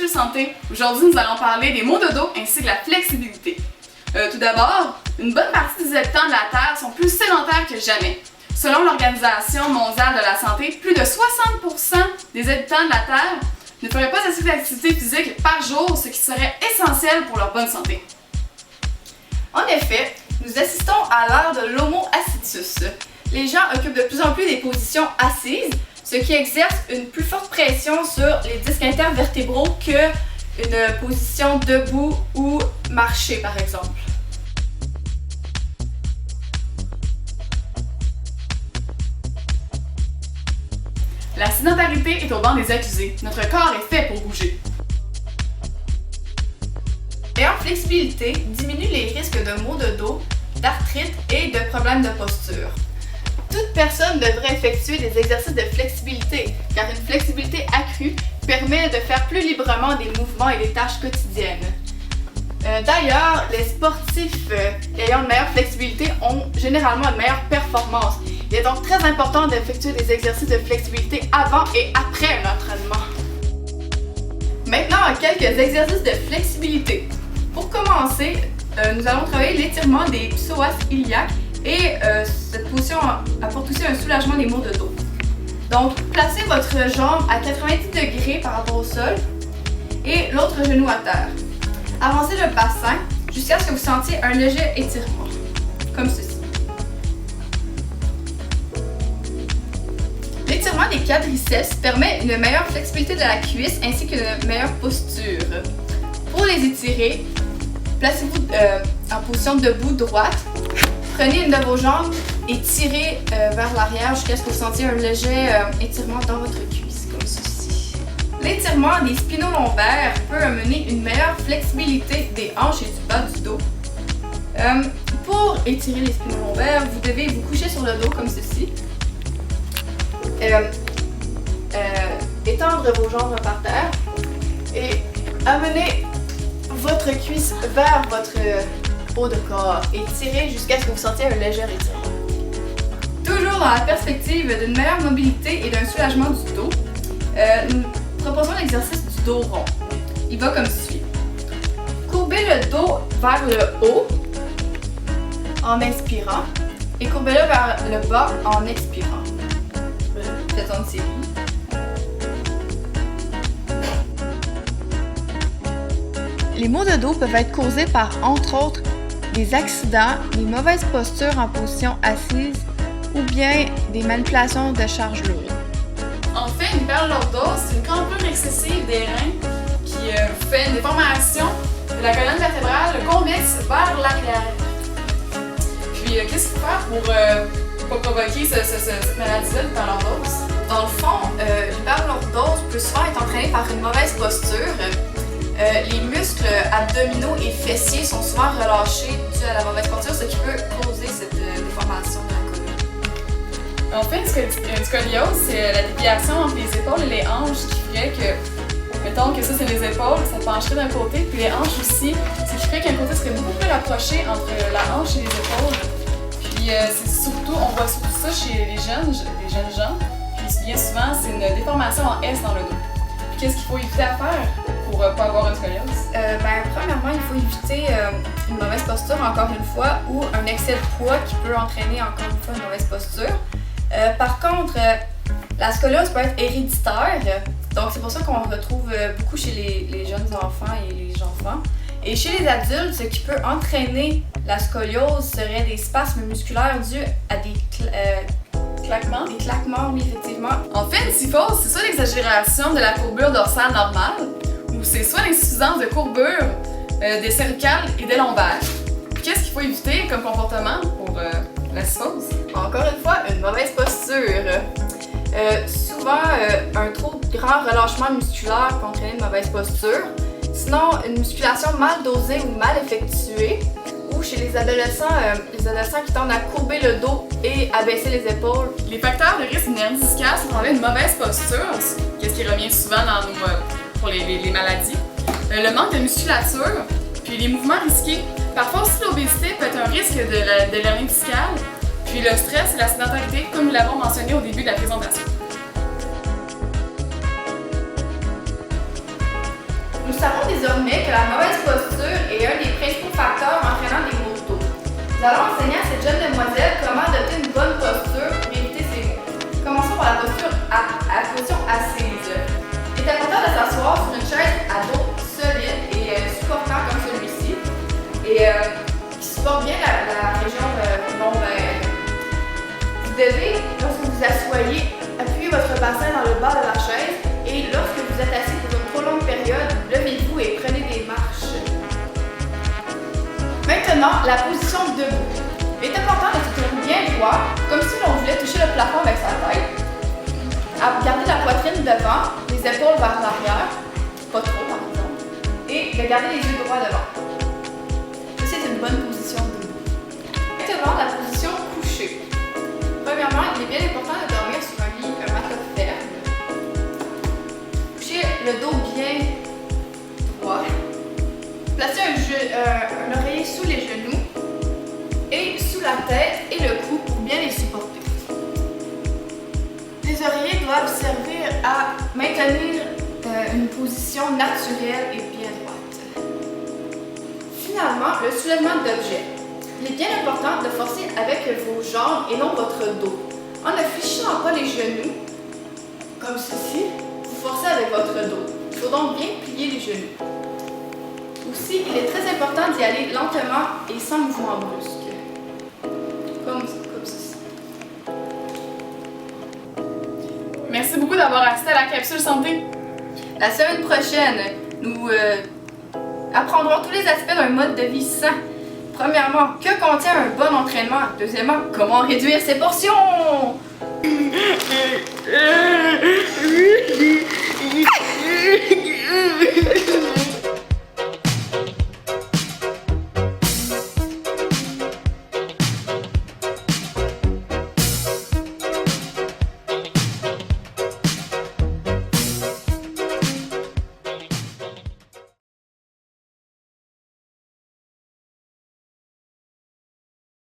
Culture Santé. Aujourd'hui, nous allons parler des maux de dos ainsi que la flexibilité. Tout d'abord, une bonne partie des habitants de la Terre sont plus sédentaires que jamais. Selon l'Organisation mondiale de la santé, plus de 60% des habitants de la Terre ne feraient pas assez d'activité physique par jour, ce qui serait essentiel pour leur bonne santé. En effet, nous assistons à l'ère de l'Homo accitus. Les gens occupent de plus en plus des positions assises, ce qui exerce une plus forte pression sur les disques intervertébraux qu'une position debout ou marcher, par exemple. La sédentarité est au banc des accusés. Notre corps est fait pour bouger. La meilleure flexibilité diminue les risques de maux de dos, d'arthrite et de problèmes de posture. Toute personne devrait effectuer des exercices de flexibilité, car une flexibilité accrue permet de faire plus librement des mouvements et des tâches quotidiennes. D'ailleurs, les sportifs ayant une meilleure flexibilité ont généralement une meilleure performance. Il est donc très important d'effectuer des exercices de flexibilité avant et après un entraînement. Maintenant, quelques exercices de flexibilité. Pour commencer, nous allons travailler l'étirement des psoas iliaques et cette position apporte aussi un soulagement des maux de dos. Donc, placez votre jambe à 90 degrés par rapport au sol et l'autre genou à terre. Avancez le bassin jusqu'à ce que vous sentiez un léger étirement, comme ceci. L'étirement des quadriceps permet une meilleure flexibilité de la cuisse ainsi qu'une meilleure posture. Pour les étirer, placez-vous en position debout droite. Prenez une de vos jambes et tirez vers l'arrière jusqu'à ce que vous sentiez un léger étirement dans votre cuisse, comme ceci. L'étirement des spinolombaires peut amener une meilleure flexibilité des hanches et du bas du dos. Pour étirer les spinolombaires, vous devez vous coucher sur le dos comme ceci. Étendre vos jambes par terre et amener votre cuisse vers votre haut de corps et tirez jusqu'à ce que vous sentiez un léger étirement. Toujours dans la perspective d'une meilleure mobilité et d'un soulagement du dos, nous proposons l'exercice du dos rond. Il va comme suit. Courbez le dos vers le haut en inspirant et courbez-le vers le bas en expirant. Faites-en une série. Les maux de dos peuvent être causés par, entre autres, des accidents, des mauvaises postures en position assise ou bien des manipulations de charges lourdes. En fait, une hyperlordose, c'est une crampure excessive des reins qui fait une déformation de la colonne vertébrale convexe vers l'arrière. Puis, qu'est-ce qu'il faut faire pour pas provoquer cette maladie-là, l'hyperlordose? Dans le fond, l'hyperlordose peut souvent être entraînée par une mauvaise posture. Les muscles abdominaux et fessiers sont souvent relâchés dû à la mauvaise posture, ce qui peut causer cette déformation de la colonne. En fait, une scoliose, c'est la déviation entre les épaules et les hanches qui ferait que, mettons que ça c'est les épaules, ça pencherait d'un côté, puis les hanches aussi, ce qui ferait qu'un côté serait beaucoup plus rapproché entre la hanche et les épaules. Puis c'est surtout, on voit surtout ça chez les jeunes gens, puis bien souvent c'est une déformation en S dans le dos. Puis qu'est-ce qu'il faut éviter à faire pour ne pas avoir une scoliose? Premièrement, il faut éviter une mauvaise posture, encore une fois, ou un excès de poids qui peut entraîner encore une fois une mauvaise posture. Par contre, la scoliose peut être héréditaire, donc c'est pour ça qu'on retrouve beaucoup chez les jeunes enfants et les enfants. Et chez les adultes, ce qui peut entraîner la scoliose serait des spasmes musculaires dus à des claquements, oui, effectivement. En fait, une kyphose, c'est soit l'exagération de la courbure dorsale normale, ou c'est soit l'insuffisance de courbure des cervicales et des lombaires. Qu'est-ce qu'il faut éviter comme comportement pour la kyphose? Encore une fois, une mauvaise posture. Souvent, un trop grand relâchement musculaire peut entraîner une mauvaise posture. Sinon, une musculation mal dosée ou mal effectuée. Ou chez les adolescents qui tendent à courber le dos et à baisser les épaules. Les facteurs de risque d'une hernie discale sont une mauvaise posture, qu'est-ce qui revient souvent dans pour les maladies. Le manque de musculature, puis les mouvements risqués. Parfois aussi l'obésité peut être un risque de l'hernie discale. Puis le stress et la sédentarité, comme nous l'avons mentionné au début de la présentation. savons désormais que la mauvaise posture est un des principaux facteurs entraînant des maux de dos. Nous allons enseigner à cette jeune demoiselle comment adopter une bonne posture pour éviter ces maux. Commençons par la posture position assise. Il est important de s'asseoir sur une chaise à dos solide et supportant comme celui-ci et qui supporte bien la région lombaire. Vous devez, lorsque vous asseyez, appuyer votre bassin dans le bas de la chaise et lorsque vous êtes assis pour une trop longue période, levez-vous et prenez des marches. Maintenant, la position debout. Il est important de se tenir bien droit, comme si l'on voulait toucher le plafond avec sa tête. Garder la poitrine devant, les épaules vers l'arrière, pas trop par exemple, et de garder les yeux droits devant. Ceci est une bonne position debout. Maintenant, la position couchée. Premièrement, il est bien important de dormir sur un lit, un matelas ferme. Coucher le dos bien droit. Placer un oreiller sous les genoux et sous la tête et le cou pour bien les supporter. Les oreillers doivent servir à maintenir une position naturelle et bien droite. Finalement, le soulèvement d'objets. Il est bien important de forcer avec vos jambes et non votre dos. En ne fléchissant pas les genoux, comme ceci, vous forcez avec votre dos. Il faut donc bien plier les genoux. Aussi, il est très important d'y aller lentement et sans mouvement brusque. Comme ceci. Merci beaucoup d'avoir assisté à la capsule santé. La semaine prochaine, nous apprendrons tous les aspects d'un mode de vie sain. Premièrement, que contient un bon entraînement? Deuxièmement, comment réduire ses portions?